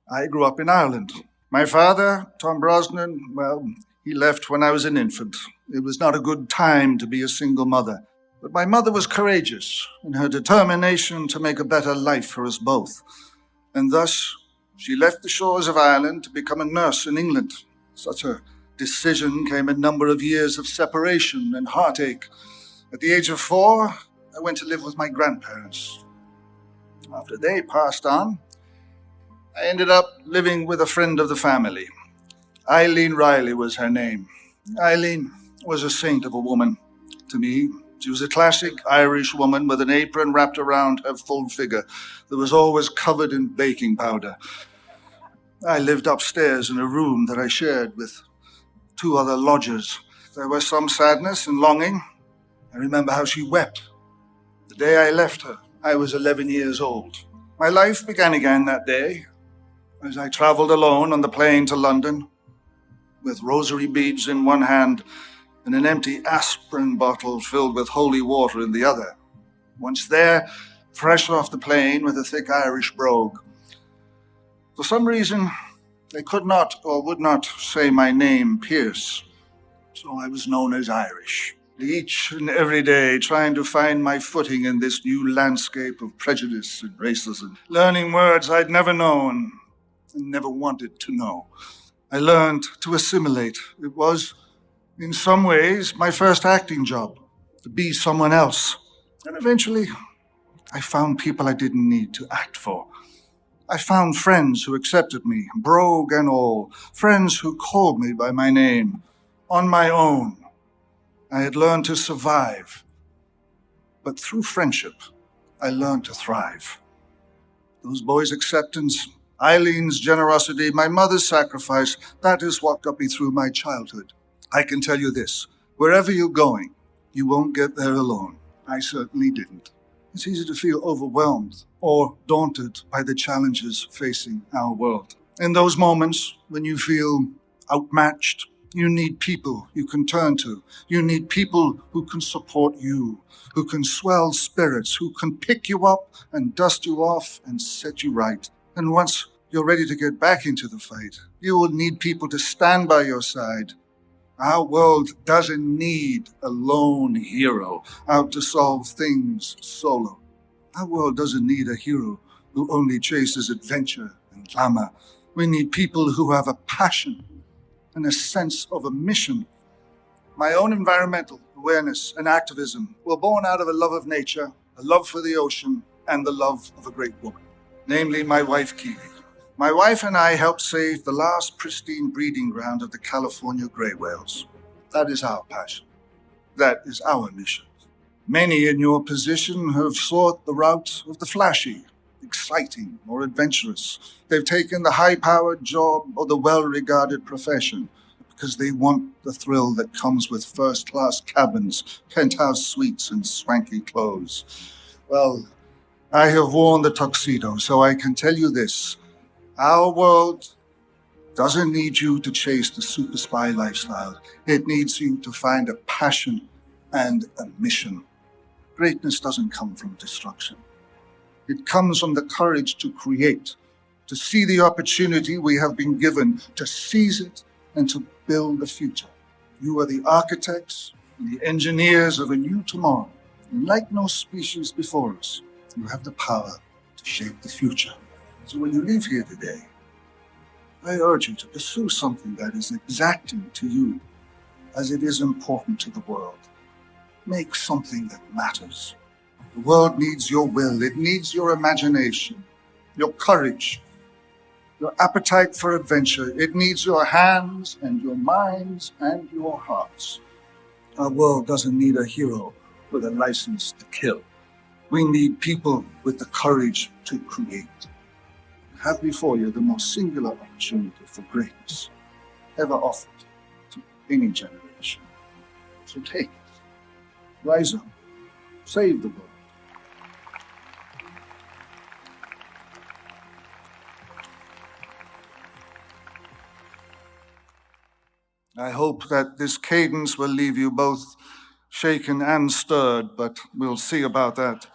I grew up in Ireland. My father, Tom Brosnan, well, he left when I was an infant. It was not a good time to be a single mother. But my mother was courageous in her determination to make a better life for us both. And thus, she left the shores of Ireland to become a nurse in England. Such a decision came a number of years of separation and heartache. At the age of 4, I went to live with my grandparents. After they passed on, I ended up living with a friend of the family. Eileen Riley was her name. Eileen was a saint of a woman to me. She was a classic Irish woman with an apron wrapped around her full figure that was always covered in baking powder. I lived upstairs in a room that I shared with 2 other lodgers. There was some sadness and longing. I remember how she wept. The day I left her, I was 11 years old. My life began again that day as I traveled alone on the plane to London with rosary beads in one hand and an empty aspirin bottle filled with holy water in the other. Once there, fresh off the plane with a thick Irish brogue. For some reason, they could not or would not say my name, Pierce, so I was known as Irish. Each and every day trying to find my footing in this new landscape of prejudice and racism, learning words I'd never known and never wanted to know. I learned to assimilate. It was, in some ways, my first acting job, to be someone else. And eventually, I found people I didn't need to act for. I found friends who accepted me, brogue and all, friends who called me by my name, on my own. I had learned to survive, but through friendship, I learned to thrive. Those boys' acceptance, Eileen's generosity, my mother's sacrifice, that is what got me through my childhood. I can tell you this, wherever you're going, you won't get there alone. I certainly didn't. It's easy to feel overwhelmed or daunted by the challenges facing our world. In those moments when you feel outmatched, you need people you can turn to. You need people who can support you, who can swell spirits, who can pick you up and dust you off and set you right. And once you're ready to get back into the fight, you will need people to stand by your side. Our world doesn't need a lone hero out to solve things solo. Our world doesn't need a hero who only chases adventure and glamour. We need people who have a passion and a sense of a mission. My own environmental awareness and activism were born out of a love of nature, a love for the ocean, and the love of a great woman, namely my wife, Keely. My wife and I helped save the last pristine breeding ground of the California gray whales. That is our passion. That is our mission. Many in your position have sought the route of the flashy, exciting, or adventurous. They've taken the high-powered job or the well-regarded profession because they want the thrill that comes with first-class cabins, penthouse suites, and swanky clothes. Well, I have worn the tuxedo, so I can tell you this. Our world doesn't need you to chase the super spy lifestyle. It needs you to find a passion and a mission. Greatness doesn't come from destruction. It comes from the courage to create, to see the opportunity we have been given, to seize it and to build the future. You are the architects and the engineers of a new tomorrow. And like no species before us, you have the power to shape the future. So when you leave here today, I urge you to pursue something that is exacting to you as it is important to the world. Make something that matters. The world needs your will. It needs your imagination, your courage, your appetite for adventure. It needs your hands and your minds and your hearts. Our world doesn't need a hero with a license to kill. We need people with the courage to create. You have before you the most singular opportunity for greatness ever offered to any generation. So take it. Rise up. Save the world. I hope that this cadence will leave you both shaken and stirred, but we'll see about that.